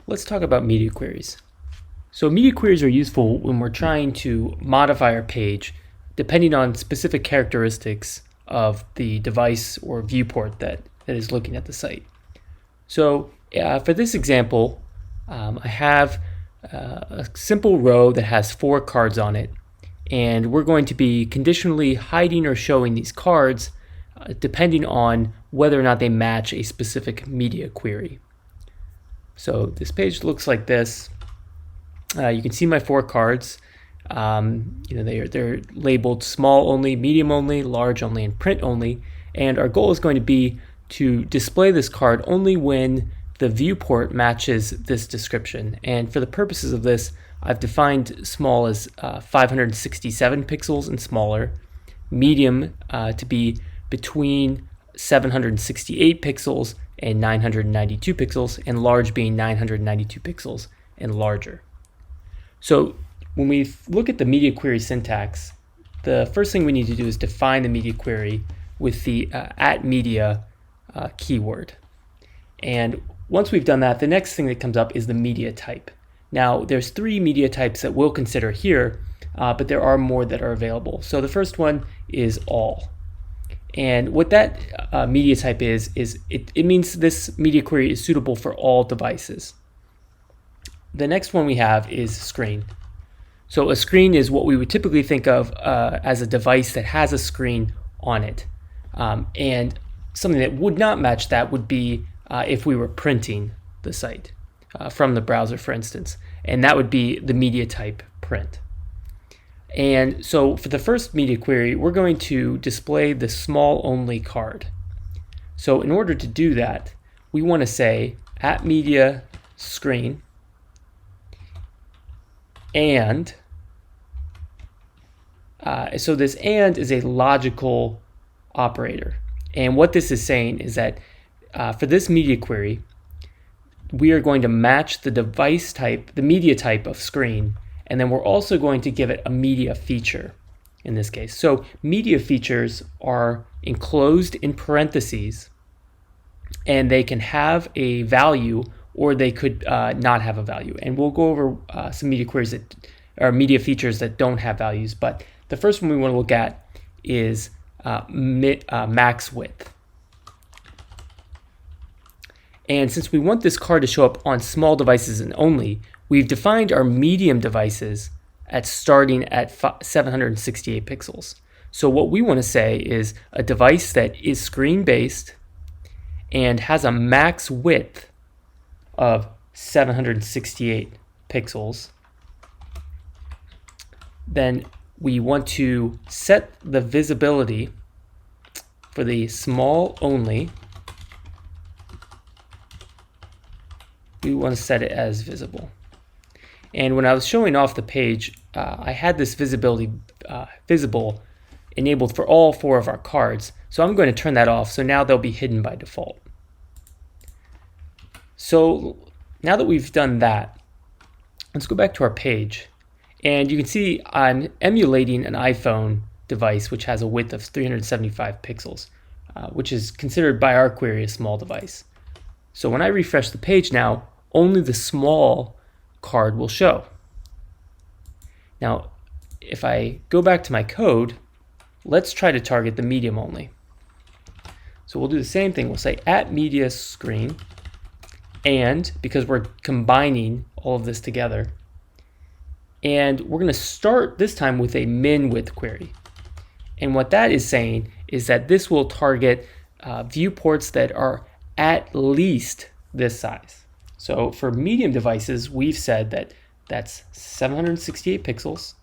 Let's talk about media queries. So media queries are useful when we're trying to modify our page depending on specific characteristics of the device or viewport that is looking at the site. So for this example, I have a simple row that has 4 cards on it, and we're going to be conditionally hiding or showing these cards depending on whether or not they match a specific media query. So this page looks like this. You can see my 4 cards. They're labeled small only, medium only, large only, and print only. And our goal is going to be to display this card only when the viewport matches this description. And for the purposes of this, I've defined small as 567 pixels and smaller, medium to be between 768 pixels and 992 pixels, and large being 992 pixels and larger. So when we look at the media query syntax, the first thing we need to do is define the media query with the @media keyword. And once we've done that, the next thing that comes up is the media type. Now, there's 3 media types that we'll consider here, but there are more that are available. So the first one is all. And what that media type is it means this media query is suitable for all devices. The next one we have is screen. So a screen is what we would typically think of as a device that has a screen on it. And something that would not match that would be if we were printing the site from the browser, for instance. And that would be the media type print. And so for the first media query, we're going to display the small only card. So in order to do that, we want to say @media screen and so this and is a logical operator. And what this is saying is that for this media query, we are going to match the device type, the media type of screen, and then we're also going to give it a media feature in this case. So media features are enclosed in parentheses, and they can have a value or they could not have a value. And we'll go over some media queries that are media features that don't have values, but the first one we want to look at is max width. And since we want this card to show up on small devices and only, we've defined our medium devices at starting at 768 pixels. So what we want to say is a device that is screen-based and has a max width of 768 pixels. Then we want to set the visibility for the small only. We want to set it as visible. And when I was showing off the page, I had this visibility visible enabled for all 4 of our cards. So I'm going to turn that off, so now they'll be hidden by default. So now that we've done that, let's go back to our page. And you can see I'm emulating an iPhone device which has a width of 375 pixels, which is considered by our query a small device. So when I refresh the page now, only the small card will show. Now, if I go back to my code, let's try to target the medium only. So we'll do the same thing. We'll say @media screen, and because we're combining all of this together, and we're going to start this time with a min width query. And what that is saying is that this will target viewports that are at least this size. So for medium devices, we've said that that's 768 pixels.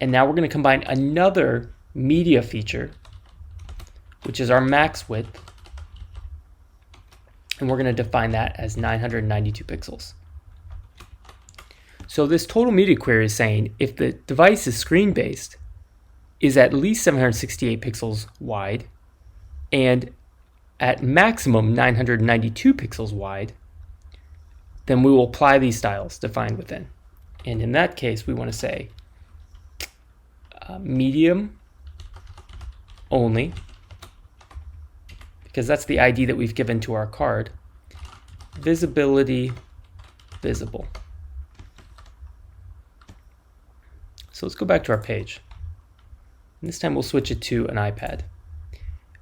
And now we're going to combine another media feature, which is our max width. And we're going to define that as 992 pixels. So this total media query is saying if the device is screen-based, is at least 768 pixels wide, and at maximum 992 pixels wide, then we will apply these styles defined within. And in that case, we want to say medium only, because that's the ID that we've given to our card, visibility visible. So let's go back to our page. And this time we'll switch it to an iPad.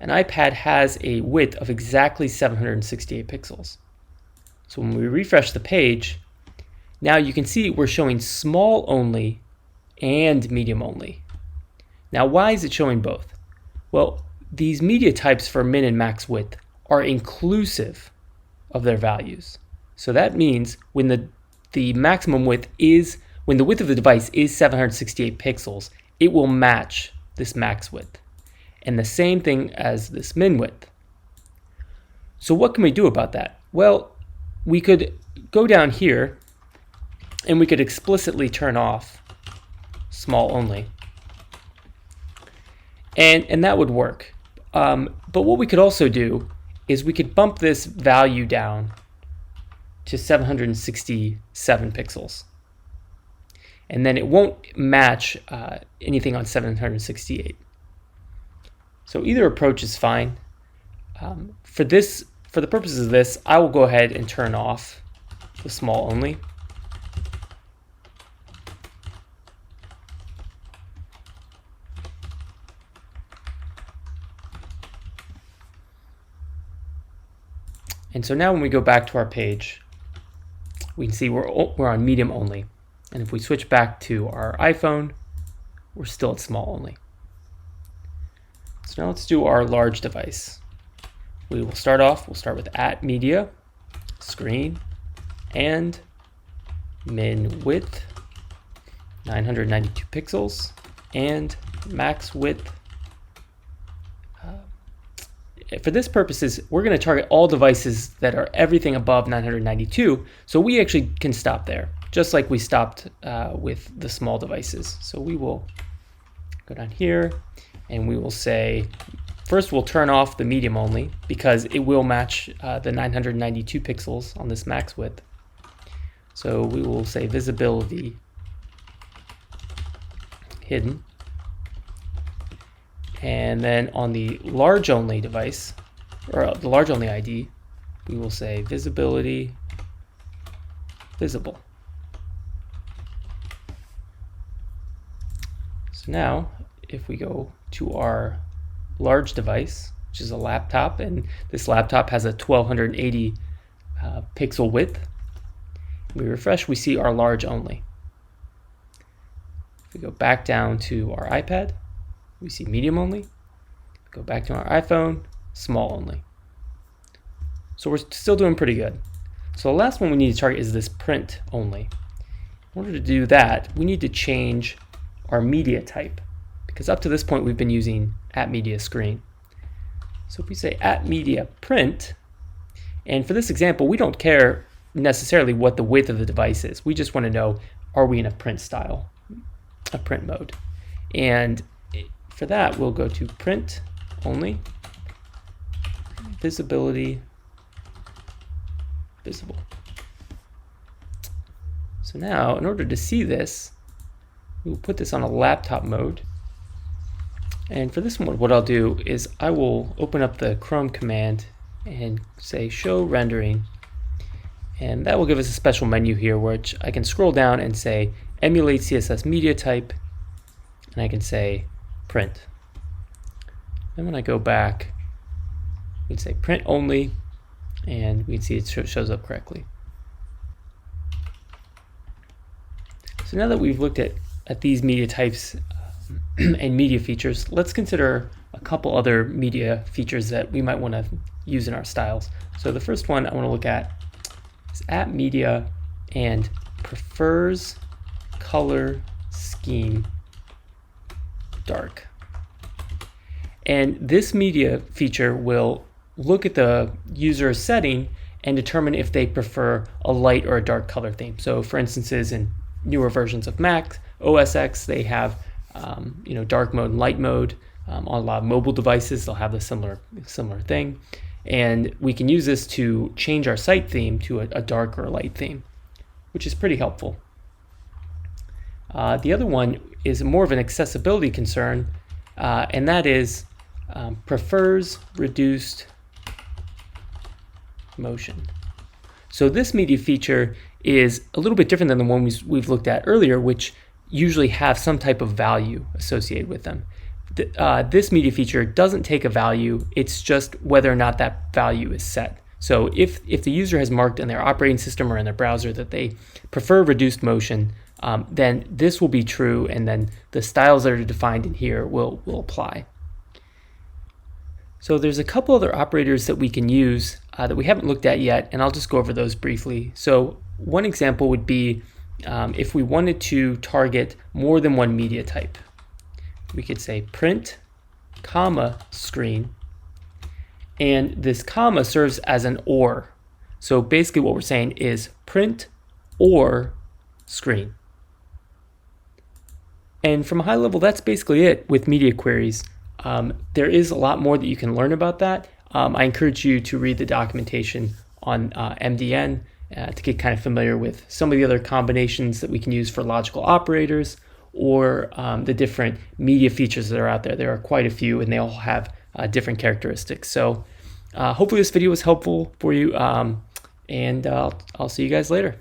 An iPad has a width of exactly 768 pixels. So when we refresh the page, now you can see we're showing small only and medium only. Now why is it showing both? Well, these media types for min and max width are inclusive of their values. So that means when the maximum width is, when the width of the device is 768 pixels, it will match this max width. And the same thing as this min width. So what can we do about that? Well, we could go down here and we could explicitly turn off small only. And that would work. But what we could also do is we could bump this value down to 767 pixels. And then it won't match anything on 768. So either approach is fine. For the purposes of this, I will go ahead and turn off the small only. And so now when we go back to our page, we can see we're on medium only. And if we switch back to our iPhone, we're still at small only. So now let's do our large device. We'll start with @media, screen, and min width, 992 pixels, and max width. For this purposes, we're going to target all devices that are everything above 992, so we actually can stop there, just like we stopped with the small devices. So we will go down here, and we will say, first we'll turn off the medium only, because it will match the 992 pixels on this max width. So we will say visibility hidden. And then on the large only device, or the large only ID, we will say visibility visible. So now, if we go to our large device, which is a laptop, and this laptop has a 1280 pixel width, we refresh, we see our large only. If we go back down to our iPad, we see medium only. Go back to our iPhone, small only. So we're still doing pretty good. So the last one we need to target is this print only. In order to do that, we need to change our media type, because up to this point we've been using @media screen. So if we say @media print, and for this example, we don't care necessarily what the width of the device is. We just want to know, are we in a print style, a print mode? And for that, we'll go to print only, visibility visible. So now, in order to see this, we'll put this on a laptop mode. And for this one, what I'll do is I will open up the Chrome command and say show rendering. And that will give us a special menu here, which I can scroll down and say emulate CSS media type, and I can say print. And when I go back, we can say print only, and we can see it shows up correctly. So now that we've looked at these media types and media features, let's consider a couple other media features that we might want to use in our styles. So the first one I want to look at is @media and prefers color scheme dark. And this media feature will look at the user's setting and determine if they prefer a light or a dark color theme. So for instances, in newer versions of Mac OS X, they have dark mode and light mode. On a lot of mobile devices, they'll have the similar thing. And we can use this to change our site theme to a dark or a light theme, which is pretty helpful. The other one is more of an accessibility concern, and that is prefers reduced motion. So this media feature is a little bit different than the one we've looked at earlier, which usually have some type of value associated with them. This media feature doesn't take a value, it's just whether or not that value is set. So if the user has marked in their operating system or in their browser that they prefer reduced motion, then this will be true, and then the styles that are defined in here will apply. So there's a couple other operators that we can use that we haven't looked at yet, and I'll just go over those briefly. So one example would be if we wanted to target more than one media type. We could say print, comma, screen, and this comma serves as an or. So basically what we're saying is print or screen. And from a high level, that's basically it with media queries. There is a lot more that you can learn about that. I encourage you to read the documentation on MDN to get kind of familiar with some of the other combinations that we can use for logical operators, or the different media features that are out there. There are quite a few, and they all have different characteristics. So hopefully this video was helpful for you, and I'll see you guys later.